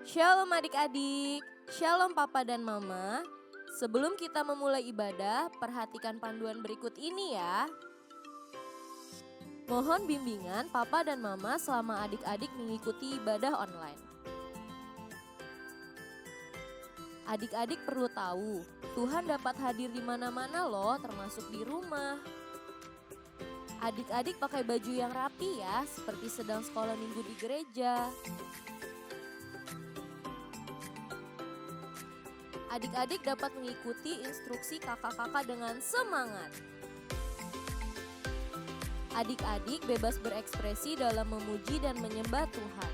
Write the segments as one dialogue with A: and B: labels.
A: Shalom adik-adik, shalom papa dan mama. Sebelum kita memulai ibadah, perhatikan panduan berikut ini ya. Mohon bimbingan papa dan mama selama adik-adik mengikuti ibadah online. Adik-adik perlu tahu, Tuhan dapat hadir di mana-mana loh, termasuk di rumah. Adik-adik pakai baju yang rapi ya, seperti sedang sekolah minggu di gereja. Adik-adik dapat mengikuti instruksi kakak-kakak dengan semangat. Adik-adik bebas berekspresi dalam memuji dan menyembah Tuhan.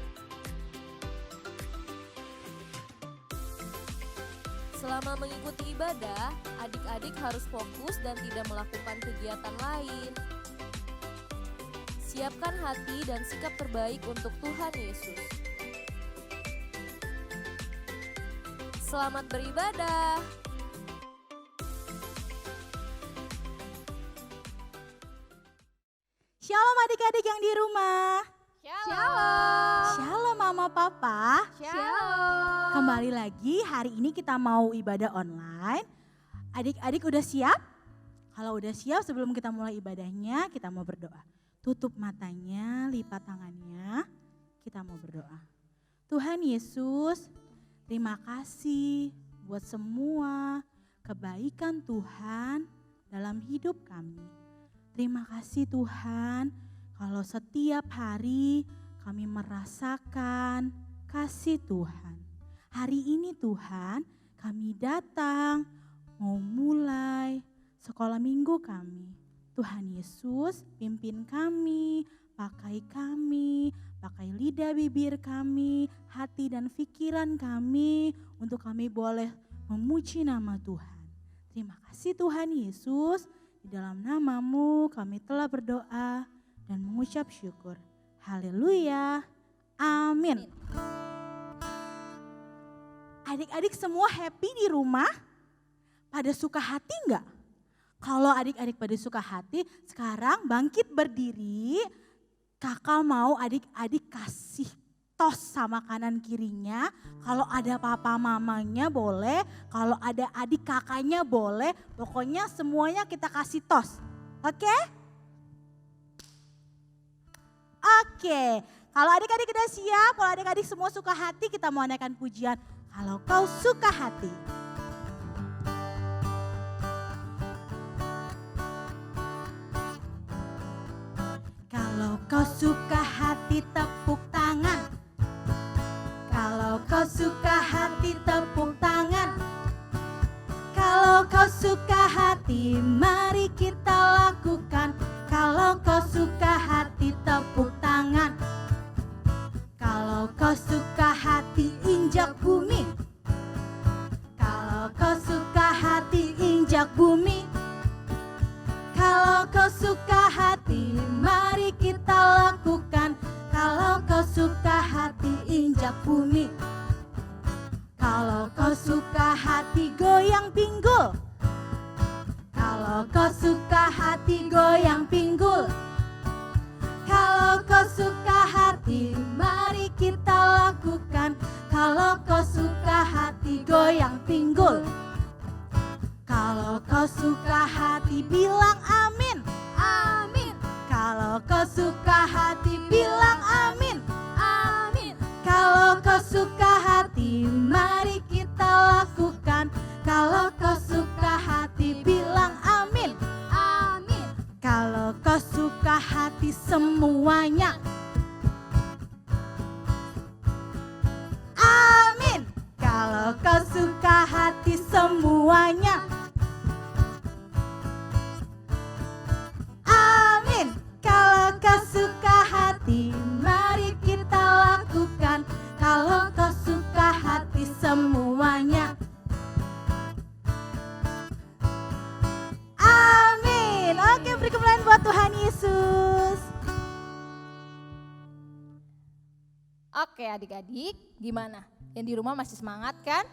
A: Selama mengikuti ibadah, adik-adik harus fokus dan tidak melakukan kegiatan lain. Siapkan hati dan sikap terbaik untuk Tuhan Yesus. Selamat beribadah.
B: Shalom adik-adik yang di rumah.
A: Shalom.
B: Shalom mama papa.
A: Shalom.
B: Kembali lagi, hari ini kita mau ibadah online. Adik-adik udah siap? Kalau udah siap, sebelum kita mulai ibadahnya, kita mau berdoa. Tutup matanya, lipat tangannya, kita mau berdoa. Tuhan Yesus, terima kasih buat semua kebaikan Tuhan dalam hidup kami. Terima kasih Tuhan, kalau setiap hari kami merasakan kasih Tuhan. Hari ini Tuhan, kami datang mau mulai sekolah minggu kami. Tuhan Yesus, pimpin kami, pakai lidah bibir kami, hati dan pikiran kami, untuk kami boleh memuji nama Tuhan. Terima kasih Tuhan Yesus, di dalam namamu kami telah berdoa dan mengucap syukur. Haleluya, amin. Adik-adik semua happy di rumah? Pada suka hati enggak? Kalau adik-adik pada suka hati, sekarang bangkit berdiri. Kakak mau adik-adik kasih tos sama kanan kirinya. Kalau ada papa mamanya boleh, kalau ada adik kakaknya boleh. Pokoknya semuanya kita kasih tos. Oke? Oke. Kalau adik-adik udah siap, kalau adik-adik semua suka hati, kita mau naikkan pujian. Kalau kau suka hati. Kalau kau suka hati tepuk tangan. Kalau kau suka hati tepuk tangan. Kalau kau suka hati mari kita lakukan. Kalau kau suka hati tepuk tangan. Kalau kau suka hati injak bumi. Kalau kau suka hati injak bumi. Kalau kau suka hati, mari kita lakukan. Kalau kau suka hati, injak bumi. Kalau kau suka hati, goyang pinggul. Kalau kau suka hati, goyang pinggul. Kalau kau suka hati, mari kita lakukan. Kalau kau suka hati, goyang pinggul. Kalau kau suka hati bilang amin. Amin. Kalau kau suka hati bilang amin. Amin. Kalau kau suka hati mari kita lakukan. Kalau kau suka hati bilang amin. Amin. Kalau kau suka hati semuanya. Amin. Kalau kau suka hati semuanya. Amin. Kalau kau suka hati, mari kita lakukan. Kalau kau suka hati semuanya. Amin. Oke, beri kemuliaan buat Tuhan Yesus.
C: Oke adik-adik, gimana? Yang di rumah masih semangat kan?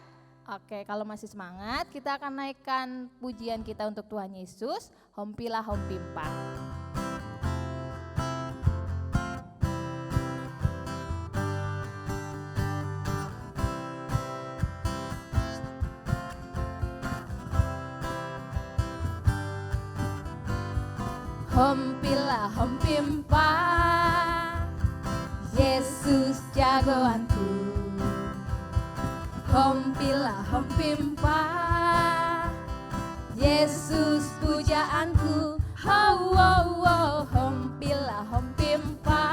C: Oke, kalau masih semangat kita akan naikkan pujian kita untuk Tuhan Yesus, Hompilah Hompimpa. Hompilah hompimpa, Yesus jagoanku. Hompilah hompimpa, Yesus pujaanku. Oh, oh, oh, hompilah hompimpa,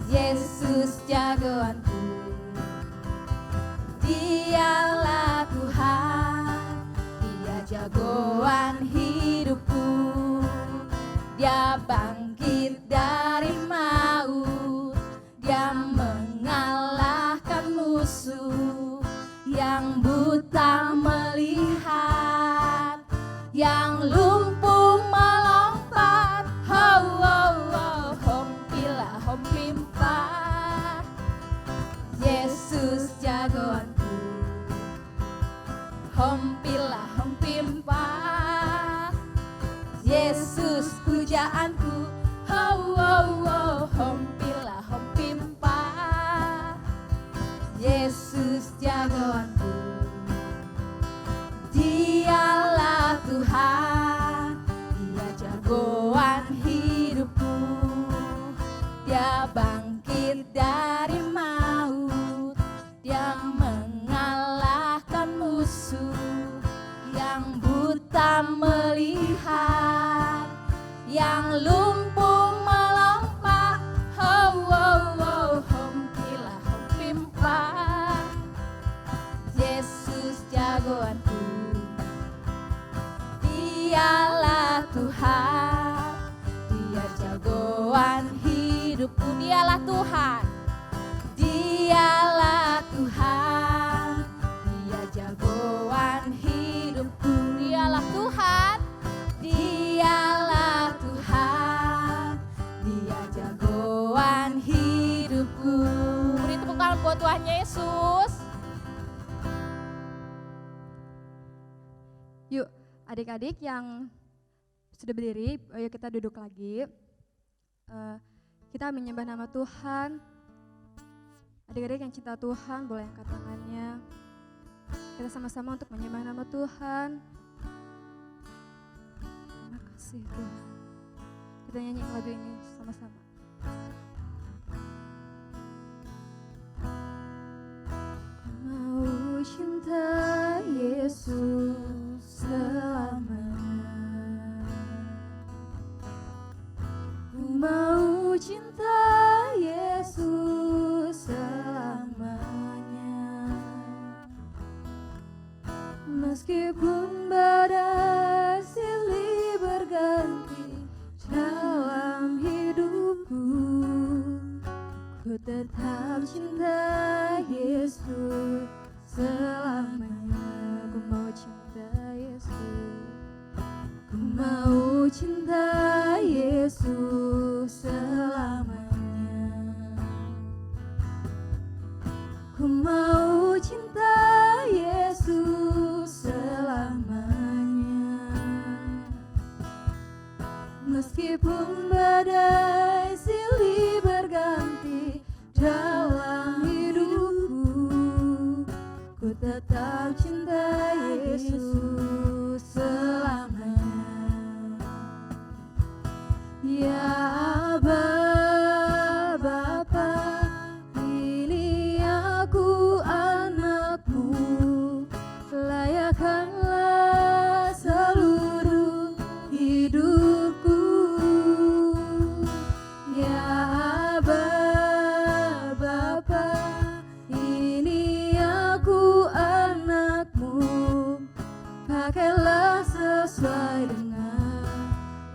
C: Yesus jagoanku. Dialah Tuhan, Dia jagoan hidupku. Dia bangkit dari maut, Dia mengalahkan musuh. Yang buta melihat, yang lumpuh melompat. Oh, oh, oh, hompilah hompimpa, Yesus jagoanku. Hompilah hompimpa, Yesus pujaanku. Oh, oh, oh, hompilah hompimpa, Yesus jagoanku. Dialah Tuhan, Dia jagoan hidupku. Dia bangkit dari maut, Dia mengalahkan musuh. Yang buta melihat, yang lumpuh melompat. Oh, oh, oh, hompilah hompimpa, Yesus jagoanku. Dialah Tuhan, Dia jagoan hidupku. Dialah Tuhan, Dialah Tuhan, Dia jagoan hidupku. Dialah Tuhan, Dialah Tuhan, Dia jagoan hidupku. Beri tepuk tangan buat Tuhan Yesus.
D: Yuk, adik-adik yang sudah berdiri, ayo kita duduk lagi. Kita menyembah nama Tuhan. Adik-adik yang cinta Tuhan boleh angkat tangannya. Kita sama-sama untuk menyembah nama Tuhan. Terima kasih Tuhan. Kita nyanyi lagu ini sama-sama. Ku mau cinta Yesus selamanya. Ku mau cinta Yesus selamanya. Meskipun badai silih berganti dalam hidupku, ku tetap cinta Yesus selamanya. Ku mau cinta Yesus, ku mau cinta Yesus selamanya. Ku mau cinta Yesus selamanya. Meskipun badai silih berganti dalam hidupku, ku tetap cinta Yesus selamanya. Ya Aba, Bapa, ini aku anakmu, layakkanlah seluruh hidupku. Ya Aba, Bapa, ini aku anakmu, pakailah sesuai dengan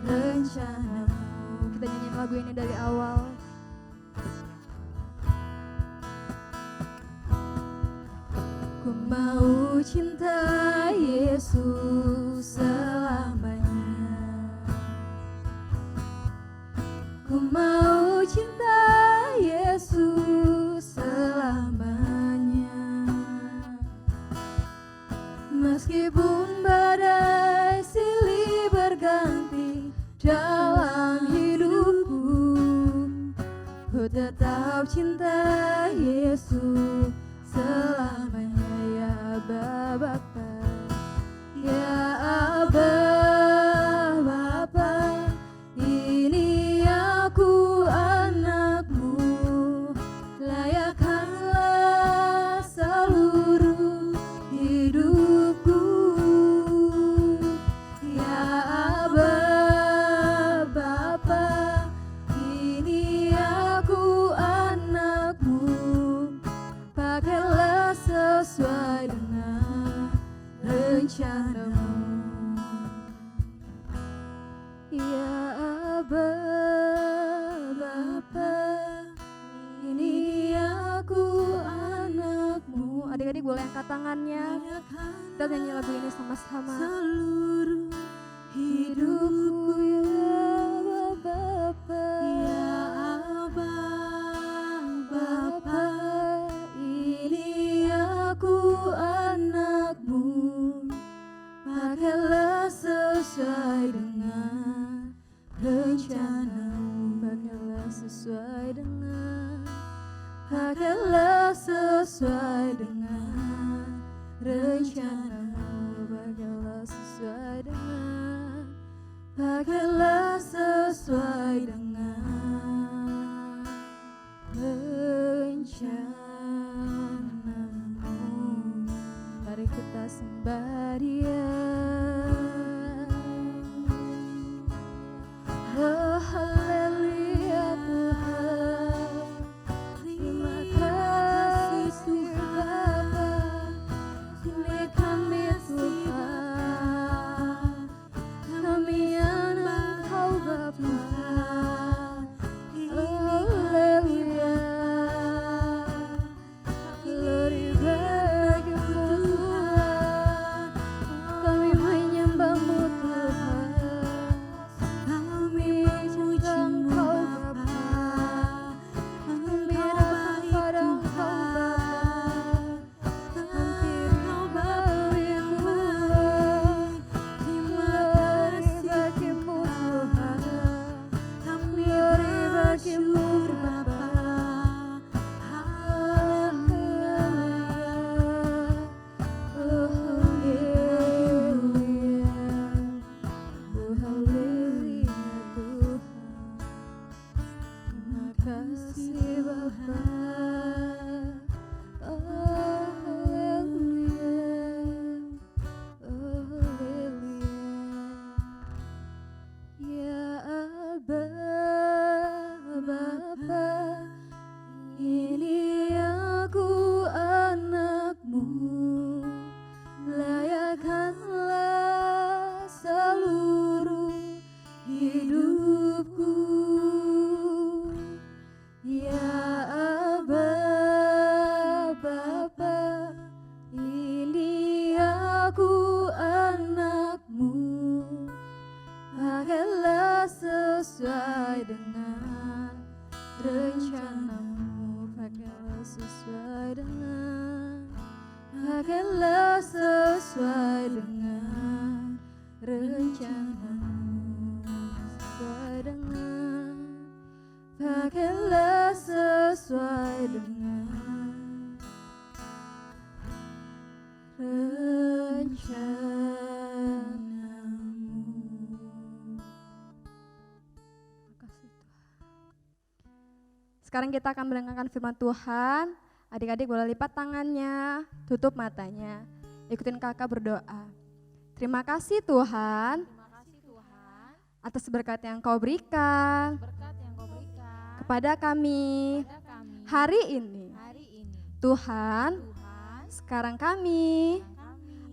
D: rencanamu. Kita nyanyiin lagu ini dari awal. Ku mau cinta Yesus selamanya. Ku mau cinta Yesus selamanya. Meskipun badai silih berganti dalam hidupku, ku tetap cinta Yesus selamanya. Ya Aba, Bapa, ya Aba, Bapa, angkat tangannya. Kita nyanyi lagu ini sama-sama.
B: Seluruh
D: Hidupku ya Bapa,
B: ya Abang Bapa,
D: ini aku anakmu, pakailah sesuai dengan rencanamu, pakailah sesuai dengan, pakailah sesuai dengan rencanamu, pakailah sesuai dengan, pakailah sesuai dengan rencanamu. Mari kita sembah Dia. Oh haleluya Tuhan, terima kasih Tuhan Bapa, ini kami Tuhan, kami anak Kau Bapa. Haleluya, glory bagimu Tuhan, kami menyembah-Mu Tuhan, kami puji Engkau Bapa, kami datang pada Engkau Bapa, hampiri bagimu, terima kasih bagimu Tuhan, kami beri bagimu Bapa. Haleluya, oh haleluya, oh haleluya Tuhan. Terima kasih Bapa. Oh haleluya, oh haleluya. Ya Aba Bapa, ini aku anakmu, layakkanlah seluruh hidupku. Ya Aba Bapa, ini aku anakmu, pakailah sesuai dengan rencanamu, pakailah sesuai dengan, pakailah sesuai dengan rencanamu, sesuai dengan, pakailah sesuai dengan rencanamu. Makasih Tuhan. Sekarang kita akan mendengarkan firman Tuhan. Adik-adik boleh lipat tangannya, tutup matanya, ikutin kakak berdoa. Terima kasih Tuhan atas berkat yang Kau berikan kepada kami hari ini. Tuhan, sekarang kami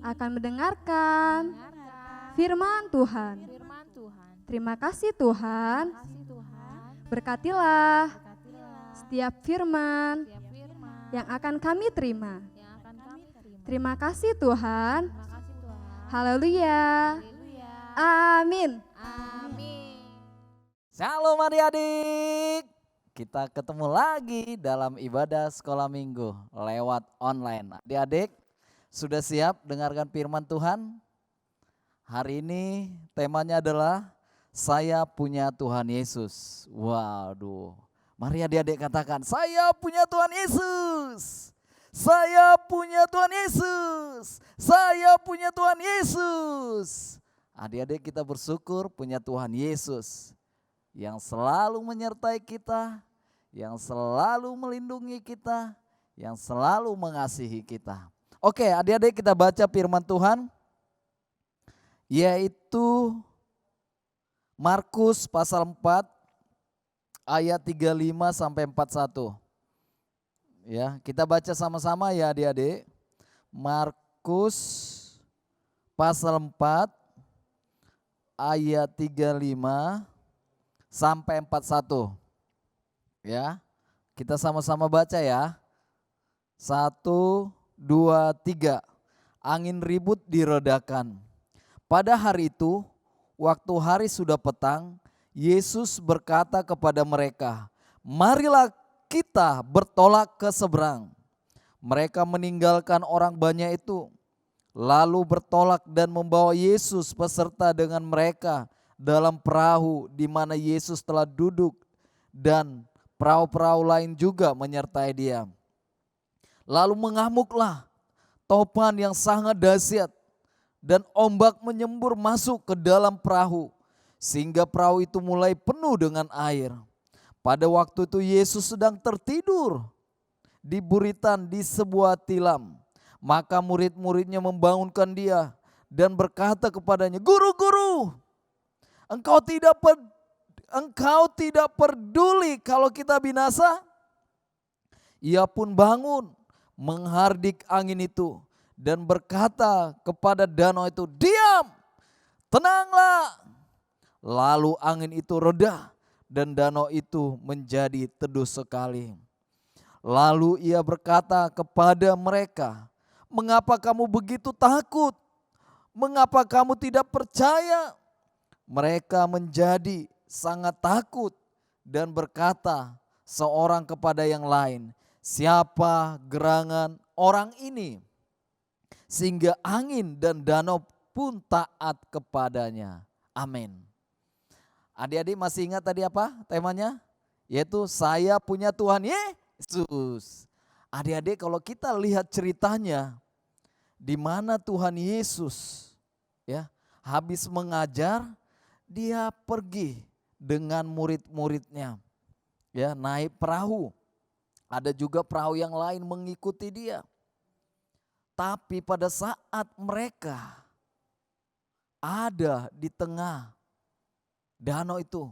D: akan mendengarkan firman Tuhan. Terima kasih Tuhan, berkatilah setiap firman yang akan kami terima. Terima kasih Tuhan. Haleluya. Amin.
E: Shalom adik-adik. Kita ketemu lagi dalam ibadah sekolah minggu lewat online. Adik-adik sudah siap dengarkan firman Tuhan? Hari ini temanya adalah saya punya Tuhan Yesus. Waduh. Mari adik-adik katakan, saya punya Tuhan Yesus. Saya punya Tuhan Yesus. Saya punya Tuhan Yesus. Adik-adik kita bersyukur punya Tuhan Yesus yang selalu menyertai kita, yang selalu melindungi kita, yang selalu mengasihi kita. Oke, adik-adik kita baca firman Tuhan, yaitu Markus pasal 4 ayat 35 sampai 41. Ya, kita baca sama-sama ya adik-adik. Markus pasal 4 ayat 35 sampai 41. Ya. Kita sama-sama baca ya. 1, 2, 3. Angin ribut diredakan. Pada hari itu, waktu hari sudah petang, Yesus berkata kepada mereka, "Marilah kita bertolak ke seberang." Mereka meninggalkan orang banyak itu, lalu bertolak dan membawa Yesus beserta dengan mereka dalam perahu di mana Yesus telah duduk, dan perahu-perahu lain juga menyertai dia. Lalu mengamuklah topan yang sangat dahsyat, dan ombak menyembur masuk ke dalam perahu, sehingga perahu itu mulai penuh dengan air. Pada waktu itu Yesus sedang tertidur di buritan di sebuah tilam. Maka murid-muridnya membangunkan dia dan berkata kepadanya, "Guru, guru, engkau tidak peduli kalau kita binasa?" Ia pun bangun, menghardik angin itu dan berkata kepada danau itu, "Diam, tenanglah." Lalu angin itu reda dan danau itu menjadi teduh sekali. Lalu ia berkata kepada mereka, "Mengapa kamu begitu takut? Mengapa kamu tidak percaya?" Mereka menjadi sangat takut dan berkata seorang kepada yang lain, "Siapa gerangan orang ini sehingga angin dan danau pun taat kepadanya?" Amin. Adik-adik masih ingat tadi apa temanya? Yaitu saya punya Tuhan Yesus. Adik-adik, kalau kita lihat ceritanya, di mana Tuhan Yesus ya habis mengajar, dia pergi dengan murid-muridnya ya naik perahu. Ada juga perahu yang lain mengikuti dia. Tapi pada saat mereka ada di tengah danau itu,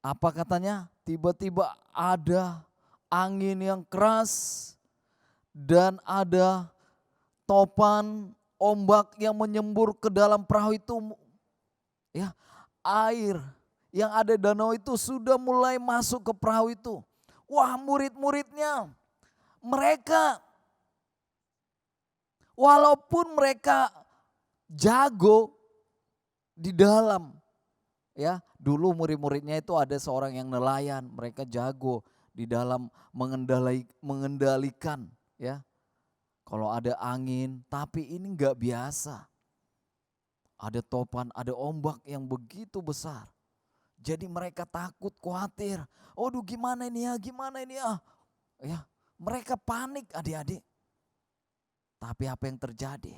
E: apa katanya? Tiba-tiba ada angin yang keras dan ada topan ombak yang menyembur ke dalam perahu itu. Ya, air yang ada di danau itu sudah mulai masuk ke perahu itu. Wah, murid-muridnya mereka walaupun mereka jago di dalam, ya dulu murid-muridnya itu ada seorang yang nelayan, mereka jago di dalam mengendalikan ya kalau ada angin, tapi ini nggak biasa. Ada topan, ada ombak yang begitu besar. Jadi mereka takut, khawatir. Aduh, gimana ini ya? Ya, mereka panik adik-adik. Tapi apa yang terjadi?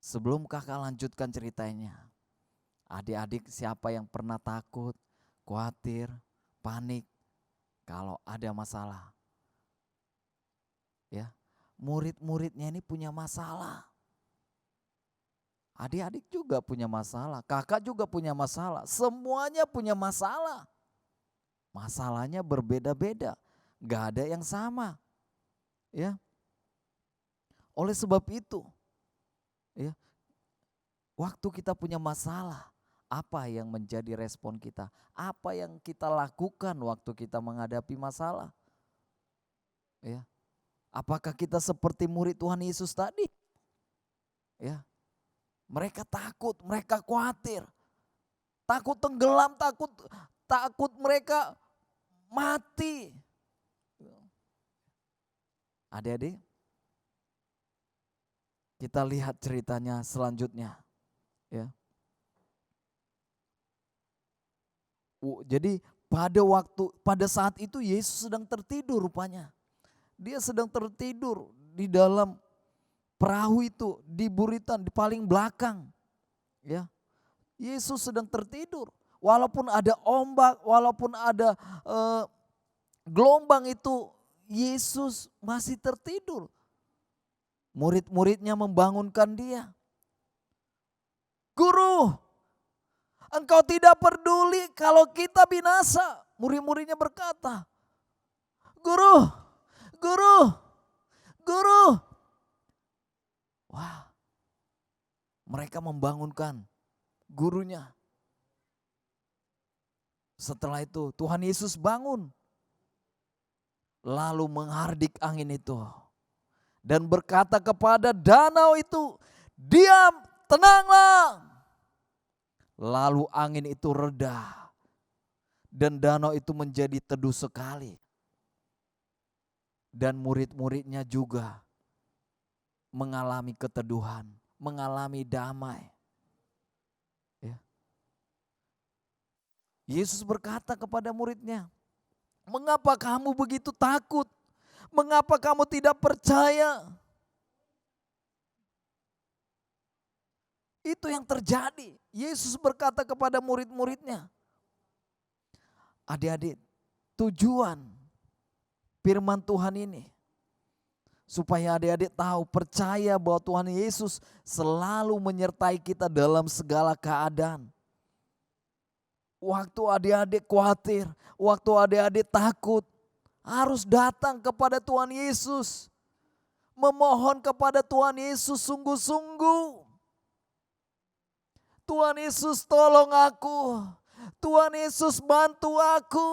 E: Sebelum kakak lanjutkan ceritanya, adik-adik siapa yang pernah takut, khawatir, panik kalau ada masalah? Ya, murid-muridnya ini punya masalah. Adik-adik juga punya masalah, kakak juga punya masalah, semuanya punya masalah. Masalahnya berbeda-beda, gak ada yang sama. Ya, oleh sebab itu, ya, waktu kita punya masalah, apa yang menjadi respon kita? Apa yang kita lakukan waktu kita menghadapi masalah? Ya, apakah kita seperti murid Tuhan Yesus tadi? Ya, mereka takut, mereka khawatir, takut tenggelam, takut mereka mati. Adik-adik, kita lihat ceritanya selanjutnya. Ya. Jadi pada saat itu Yesus sedang tertidur rupanya. Dia sedang tertidur di dalam perahu itu, di buritan di paling belakang. Ya. Yesus sedang tertidur. Walaupun ada ombak, walaupun ada gelombang itu, Yesus masih tertidur. Murid-muridnya membangunkan dia. "Guru, engkau tidak peduli kalau kita binasa." Murid-muridnya berkata, "Guru, guru, guru." Wah, mereka membangunkan gurunya. Setelah itu Tuhan Yesus bangun, lalu menghardik angin itu. dan berkata kepada danau itu, "Diam, tenanglah." Lalu angin itu reda dan danau itu menjadi teduh sekali. Dan murid-muridnya juga mengalami keteduhan, mengalami damai. Ya. Yesus berkata kepada muridnya, "Mengapa kamu begitu takut? Mengapa kamu tidak percaya?" Itu yang terjadi. Yesus berkata kepada murid-muridnya, adik-adik, tujuan firman Tuhan ini supaya adik-adik tahu, percaya bahwa Tuhan Yesus selalu menyertai kita dalam segala keadaan. Waktu adik-adik khawatir, waktu adik-adik takut, harus datang kepada Tuhan Yesus. Memohon kepada Tuhan Yesus sungguh-sungguh. Tuhan Yesus tolong aku. Tuhan Yesus bantu aku.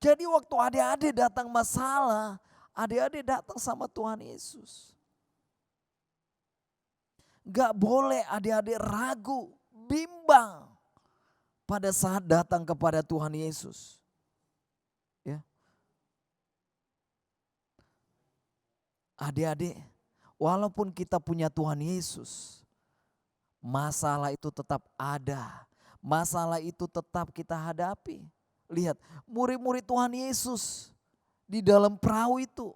E: Jadi waktu adik-adik datang masalah, adik-adik datang sama Tuhan Yesus. Gak boleh adik-adik ragu, bimbang pada saat datang kepada Tuhan Yesus. Ya. Adik-adik, walaupun kita punya Tuhan Yesus, masalah itu tetap ada. Masalah itu tetap kita hadapi. Lihat, murid-murid Tuhan Yesus di dalam perahu itu.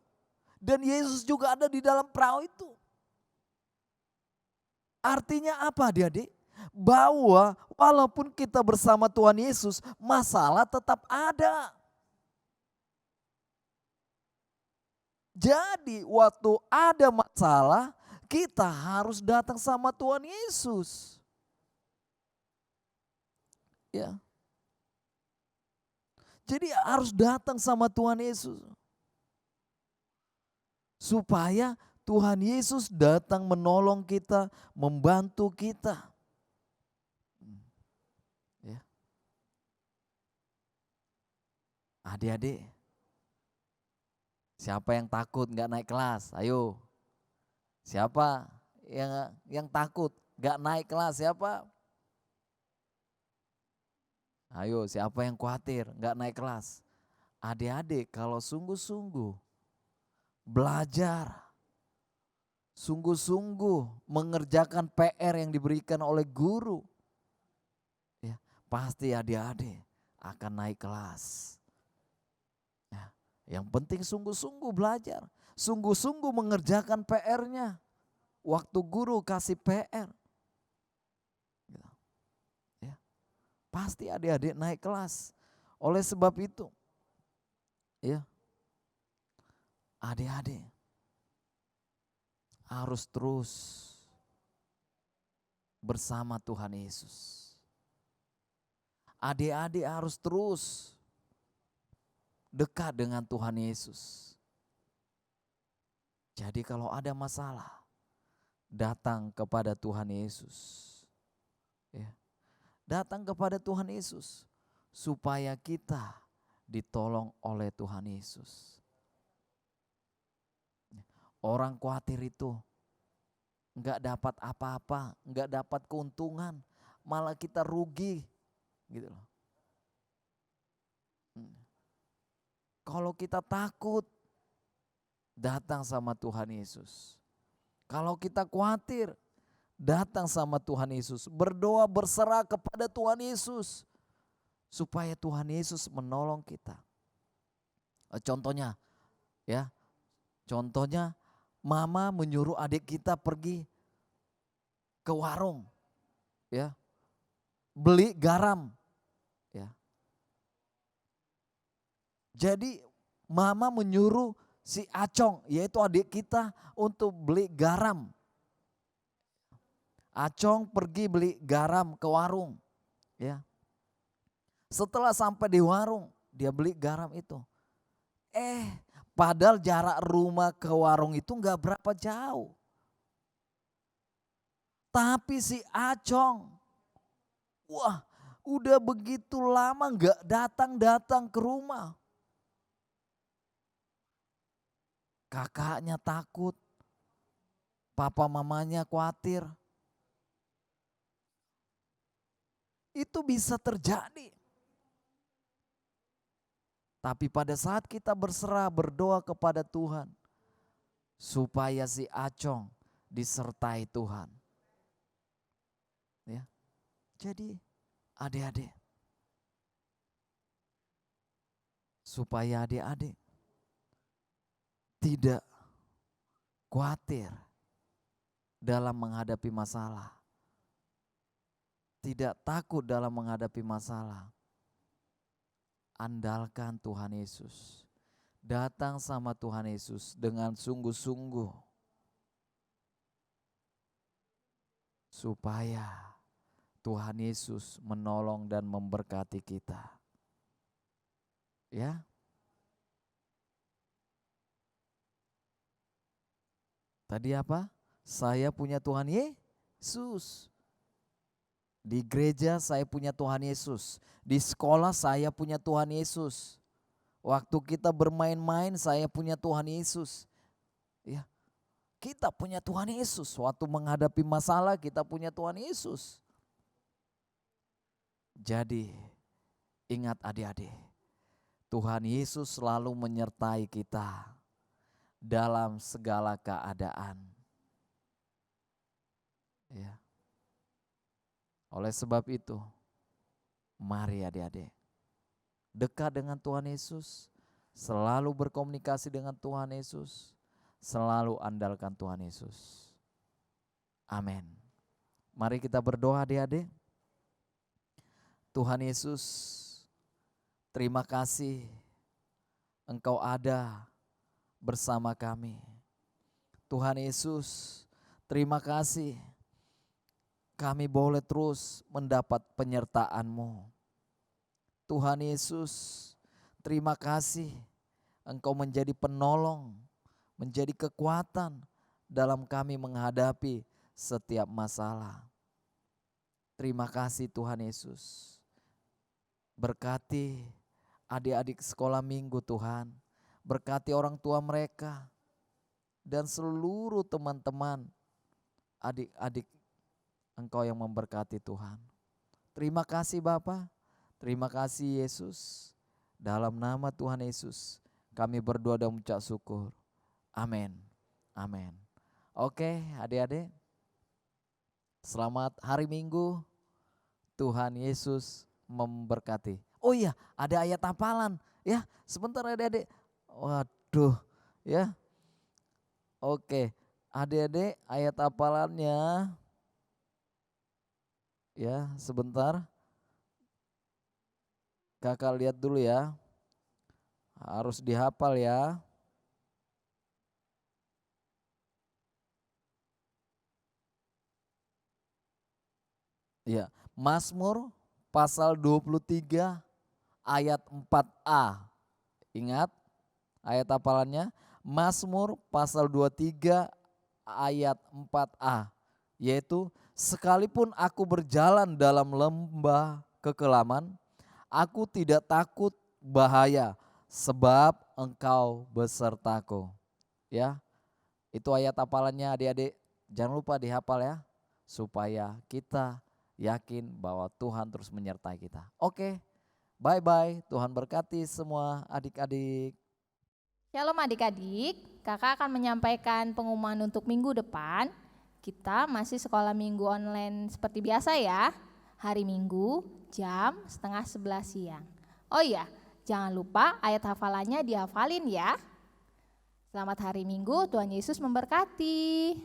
E: Dan Yesus juga ada di dalam perahu itu. Artinya apa adik-adik? Bahwa walaupun kita bersama Tuhan Yesus, masalah tetap ada. Jadi waktu ada masalah, kita harus datang sama Tuhan Yesus. Ya. Jadi harus datang sama Tuhan Yesus. Supaya Tuhan Yesus datang menolong kita, membantu kita. Ya. Adik-adik, siapa yang takut gak naik kelas? Ayo. Siapa yang takut gak naik kelas? Siapa? Ayo, siapa yang khawatir gak naik kelas? Adik-adik kalau sungguh-sungguh belajar, sungguh-sungguh mengerjakan PR yang diberikan oleh guru, ya, pasti adik-adik akan naik kelas. Ya, yang penting sungguh-sungguh belajar, sungguh-sungguh mengerjakan PR-nya. Waktu guru kasih PR, pasti adik-adik naik kelas. Oleh sebab itu, ya, adik-adik harus terus bersama Tuhan Yesus. Adik-adik harus terus dekat dengan Tuhan Yesus. Jadi kalau ada masalah, datang kepada Tuhan Yesus. Ya. Datang kepada Tuhan Yesus supaya kita ditolong oleh Tuhan Yesus. Orang khawatir itu enggak dapat apa-apa, enggak dapat keuntungan, malah kita rugi, gitu loh. Kalau kita takut, datang sama Tuhan Yesus. Kalau kita khawatir, datang sama Tuhan Yesus, berdoa berserah kepada Tuhan Yesus supaya Tuhan Yesus menolong kita. Contohnya, ya, contohnya mama menyuruh adik kita pergi ke warung, ya, beli garam, ya. Jadi mama menyuruh si Acong, yaitu adik kita, untuk beli garam. Acong pergi beli garam ke warung, ya. Setelah sampai di warung, dia beli garam itu. Padahal jarak rumah ke warung itu enggak berapa jauh. Tapi si Acong, wah, udah begitu lama enggak datang-datang ke rumah. kakaknya takut, papa mamanya khawatir. Itu bisa terjadi. Tapi pada saat kita berserah, berdoa kepada Tuhan, supaya si Acong disertai Tuhan. Ya. Jadi adik-adik, supaya adik-adik tidak khawatir dalam menghadapi masalah. Tidak takut dalam menghadapi masalah. Andalkan Tuhan Yesus. Datang sama Tuhan Yesus dengan sungguh-sungguh. Supaya Tuhan Yesus menolong dan memberkati kita. Ya. Tadi apa? Saya punya Tuhan Yesus. Di gereja saya punya Tuhan Yesus. Di sekolah saya punya Tuhan Yesus. Waktu kita bermain-main saya punya Tuhan Yesus. Ya. Kita punya Tuhan Yesus. Waktu menghadapi masalah kita punya Tuhan Yesus. Jadi ingat adik-adik. Tuhan Yesus selalu menyertai kita dalam segala keadaan. Ya. Oleh sebab itu, mari adik-adik, dekat dengan Tuhan Yesus, selalu berkomunikasi dengan Tuhan Yesus, selalu andalkan Tuhan Yesus. Amin. Mari kita berdoa adik-adik. Tuhan Yesus, terima kasih Engkau ada bersama kami. Tuhan Yesus, terima kasih kami boleh terus mendapat penyertaan-Mu. Tuhan Yesus, terima kasih Engkau menjadi penolong, menjadi kekuatan dalam kami menghadapi setiap masalah. Terima kasih Tuhan Yesus. Berkati adik-adik sekolah minggu Tuhan. Berkati orang tua mereka dan seluruh teman-teman adik-adik Engkau yang memberkati Tuhan. Terima kasih Bapa, terima kasih Yesus. Dalam nama Tuhan Yesus kami berdoa dan mengucap syukur. Amin. Amin. Oke adik-adik, selamat hari Minggu. Tuhan Yesus memberkati. Oh iya, ada ayat hafalan ya. Sebentar adik-adik. Waduh ya. Oke, adik-adik ayat hafalannya. Ya, sebentar. Kakak lihat dulu ya. Harus dihafal ya. Ya, Mazmur pasal 23 ayat 4a. Ingat ayat hafalannya? Mazmur pasal 23 ayat 4a. Yaitu sekalipun aku berjalan dalam lembah kekelaman, aku tidak takut bahaya sebab Engkau besertaku. Ya, itu ayat hafalannya adik-adik. Jangan lupa dihafal ya, supaya kita yakin bahwa Tuhan terus menyertai kita. Oke, bye-bye. Tuhan berkati semua adik-adik.
C: Shalom adik-adik, kakak akan menyampaikan pengumuman untuk minggu depan. Kita masih sekolah minggu online seperti biasa ya. Hari Minggu jam 10:30 siang. Oh iya, jangan lupa ayat hafalannya dihafalin ya. Selamat hari Minggu, Tuhan Yesus memberkati.